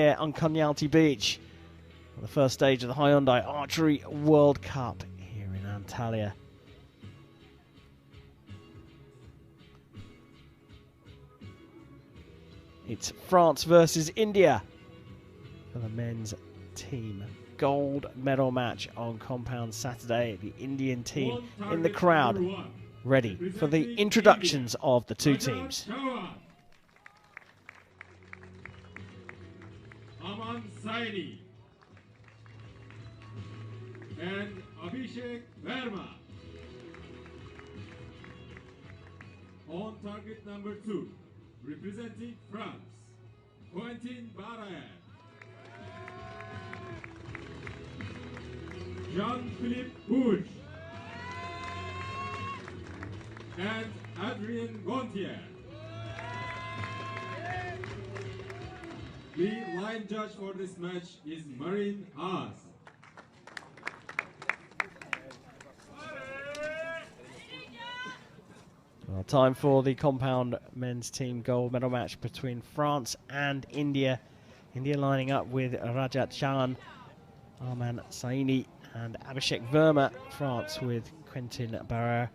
Here on Konyaaltı Beach, on the first stage of the Hyundai Archery World Cup here in Antalya. It's France versus India for the men's team gold medal match on compound Saturday. The Indian team in the crowd, ready for the introductions of the two teams. Aman Saini and Abhishek Verma. On target number 2, representing France, Quentin Barrère, Jean-Philippe Bouge, and Adrien Gontier. The line judge for this match is Marine Haas. Well, time for the compound men's team gold medal match between France and India. India lining up with Rajat Chauhan, Aman Saini and Abhishek Verma. France with Quentin Barrère,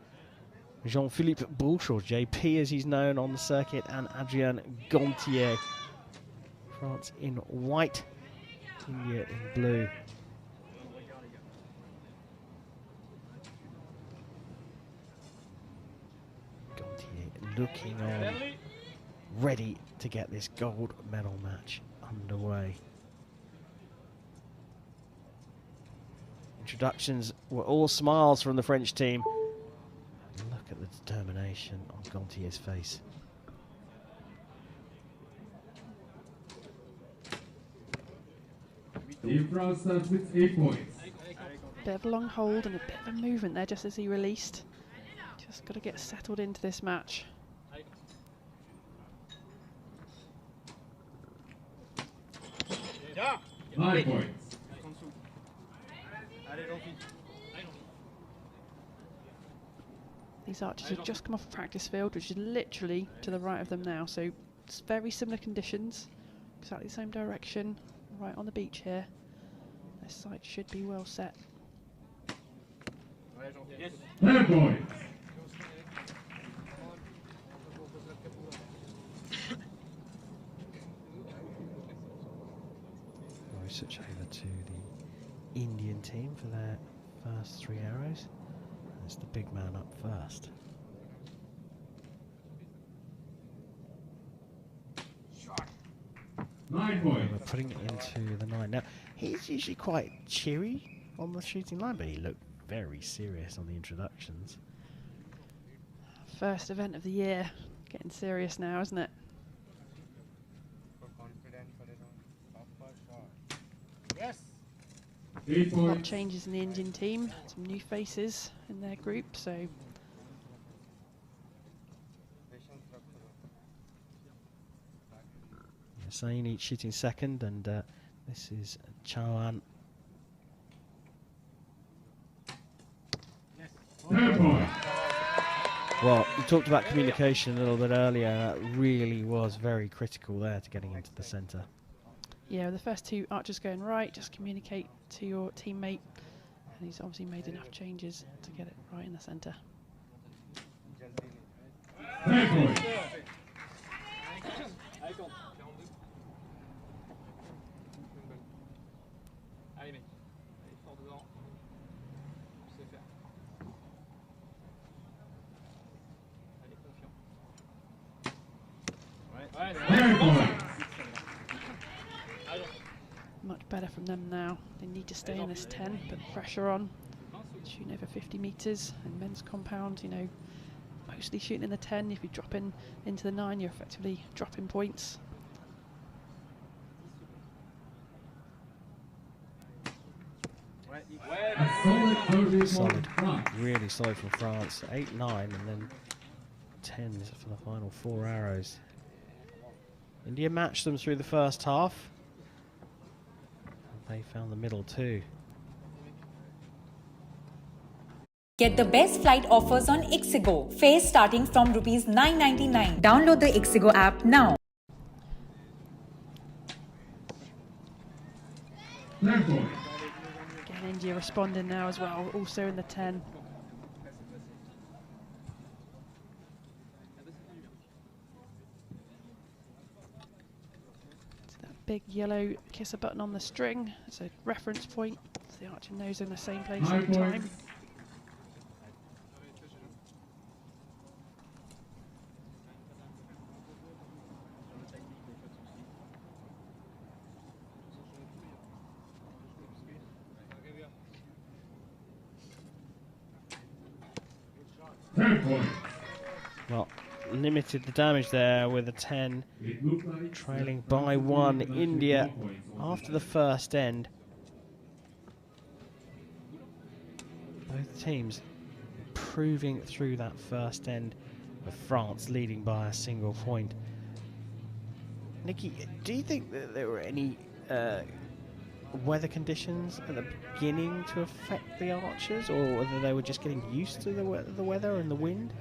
Jean-Philippe Bouche, or JP as he's known on the circuit, and Adrien Gontier. France in white, India in blue. Gontier looking on, ready to get this gold medal match underway. Introductions were all smiles from the French team. Look at the determination on Gontier's face. Team France starts with 8 points. Bit of a long hold and a bit of a movement there just as he released. Just got to get settled into this match. Yeah. 5 points. These archers have just come off a practice field, which is literally to the right of them now. So it's very similar conditions, exactly the same direction, right on the beach here. Their sight should be well set. 10 points. We switch over to the Indian team for their first 3 arrows. It's the big man up first. Shot. 9 points. We're putting it into the 9 now. He's usually quite cheery on the shooting line, but he looked very serious on the introductions. First event of the year, getting serious now, isn't it? Yes. A 8 lot of points. changes in the Indian team, some new faces in their group, so Saini shooting second, and this is Chauhan. 10 points. Well, we talked about communication a little bit earlier. That really was very critical there to getting into the centre. yeah, the first 2 archers going right, just communicate to your teammate, and he's obviously made enough changes to get it right in the centre. 10 points. Much better from them now. They need to stay in this 10, put the pressure on. Shooting over 50 metres, and men's compound, you know, mostly shooting in the 10. If you drop in into the 9, you're effectively dropping points. Solid, really solid from France. 8, 9, and then 10s for the final 4 arrows. India matched them through the first half. They found the middle too. Get the best flight offers on Ixigo. Fares starting from Rs 999. Download the Ixigo app now. 10 points. Again, India responding now as well, also in the 10. So that big yellow kisser button on the string, it's a reference point, so the archer knows they're in the same place all 9 the time. points. Well, limited the damage there with a 10, It looked like trailing that by France 1. leading India, 1 point on after the the first end, both teams proving through that first end, with France leading by a single point. Nikki, do you think that there were any weather conditions at the beginning to affect the archers, or whether they were just getting used to the weather and the wind?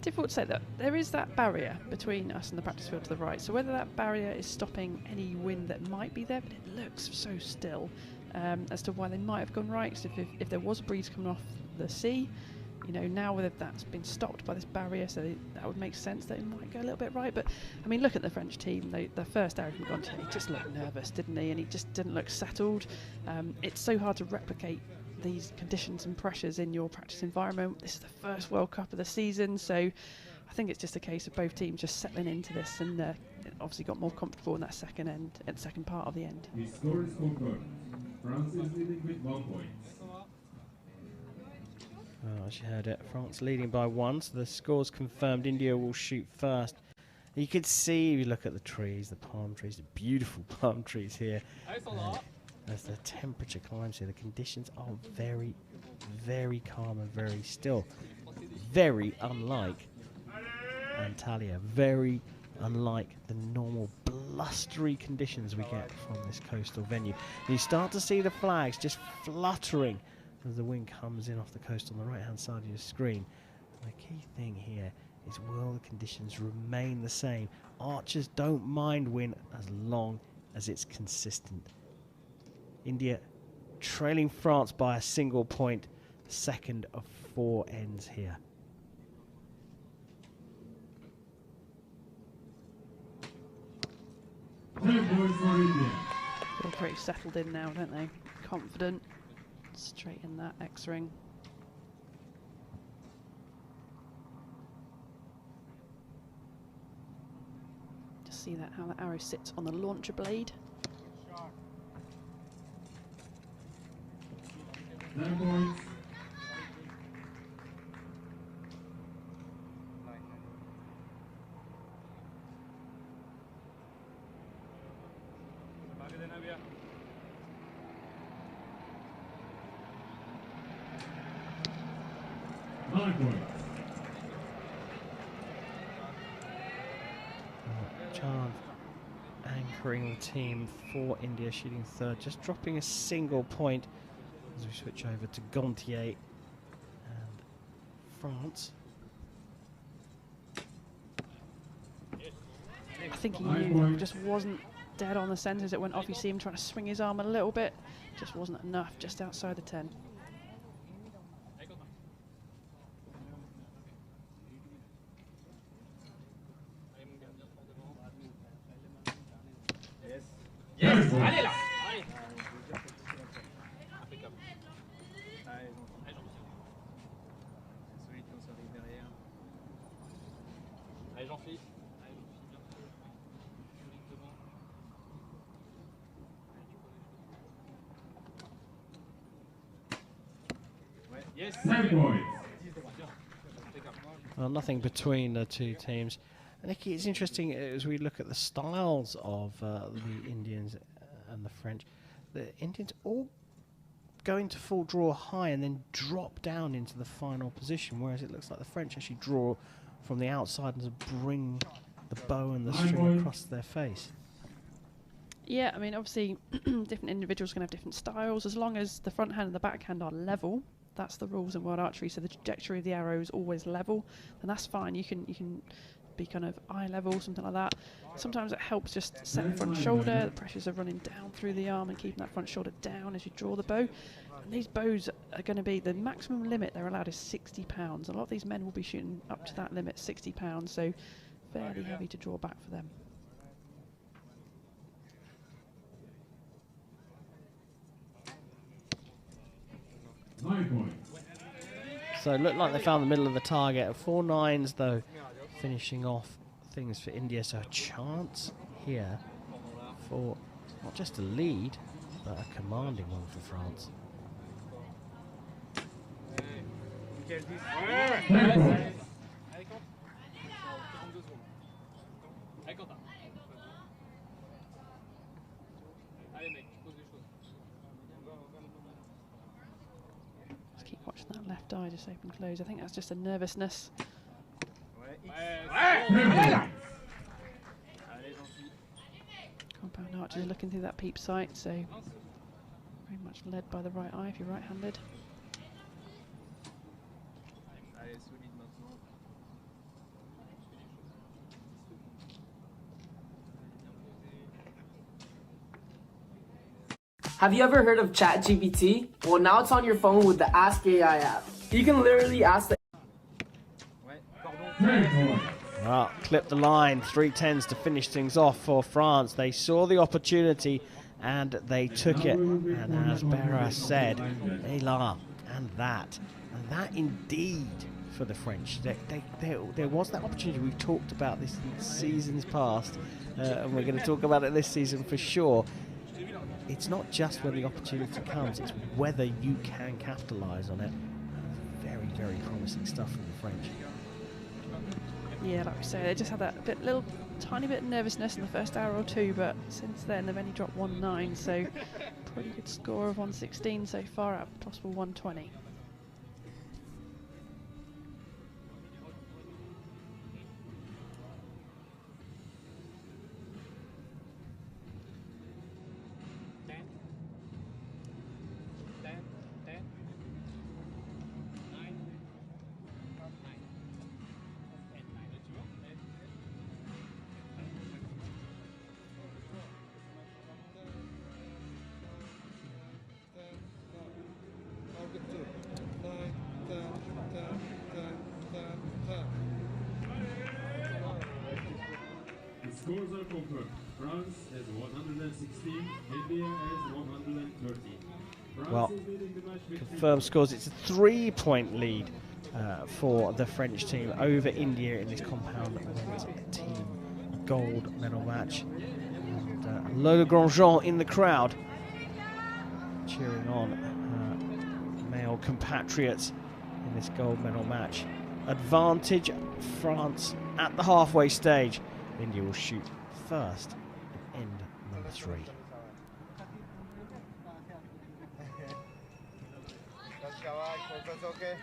Difficult to say. That there is that barrier between us and the practice field to the right, so whether that barrier is stopping any wind that might be there, but it looks so still, as to why they might have gone right. So if there was a breeze coming off the sea, you know, now whether that's been stopped by this barrier, so that would make sense that it might go a little bit right. But I mean, look at the French team. The first arrow from Gontier, he just looked nervous, didn't he? And he just didn't look settled. It's so hard to replicate these conditions and pressures in your practice environment. This is the first World Cup of the season, so I think it's just a case of both teams just settling into this, and obviously got more comfortable in that second part of the end. The score is confirmed. France is leading with 1 point. Oh, as you heard it, France leading by 1, so the score's confirmed. India will shoot first. You could see, if you look at the trees, the palm trees, the beautiful palm trees here. As the temperature climbs here, the conditions are very, very calm and very still. Very unlike Antalya, very unlike the normal blustery conditions we get from this coastal venue. And you start to see the flags just fluttering as the wind comes in off the coast on the right hand side of your screen. And the key thing here is, will the conditions remain the same? Archers don't mind wind as long as it's consistent. India trailing France by a single point, second of 4 ends here. For India. Feel pretty settled in now, don't they? Confident, straight in that X ring. Just see that how the arrow sits on the launcher blade. 10 points. Chand anchoring the team for India, shooting third, just dropping a single point as we switch over to Gontier and France. I think he knew that just wasn't dead on the centre as it went off. You see him trying to swing his arm a little bit, just wasn't enough, just outside the 10. Yes. Allez là. Allez Jean-Philippe. Yes. 10 points. Well, nothing between the two teams. Nikki, it's interesting as we look at the styles of the Indians and the French. The Indians all go into full draw high and then drop down into the final position, whereas it looks like the French actually draw from the outside and bring the bow and the string across their face. Yeah, I mean, obviously, different individuals can have different styles. As long as the front hand and the back hand are level, that's the rules in world archery. So the trajectory of the arrow is always level, and that's fine. You can be kind of eye level, something like that. Sometimes it helps just set the front shoulder, the pressures are running down through the arm and keeping that front shoulder down as you draw the bow. And these bows are going to be, the maximum limit they're allowed is 60 pounds. A lot of these men will be shooting up to that limit, 60 pounds, so fairly heavy to draw back for them. So it looked like they found the middle of the target. 4 9s though, finishing off things for India. So a chance here for not just a lead, but a commanding one for France. Just keep watching that left eye just open close. I think that's just a nervousness. Compound archers are looking through that peep sight, so very much led by the right eye if you're right-handed. Have you ever heard of ChatGPT? Well, now it's on your phone with the Ask AI app. You can literally ask the Well, clip the line, 3 10s to finish things off for France. They saw the opportunity and they took it. And as Barras said, they laugh. And that indeed for the French. There was that opportunity. We've talked about this in seasons past, and we're going to talk about it this season for sure. It's not just when the opportunity comes, it's whether you can capitalise on it. Very, very promising stuff from the French. Yeah, like we say, they just had that little tiny bit of nervousness in the first hour or two, but since then they've only dropped 1-9, so pretty good score of 116 so far out of a possible 120. The scores are confirmed. France has 116, India has 130. France Well, is leading the match with confirmed scores. It's a 3-point lead for the French team over India in this compound men's team gold medal match. And Lola Grandjean in the crowd cheering on male compatriots in this gold medal match. Advantage France at the halfway stage. India will shoot first at end number 3. That's okay.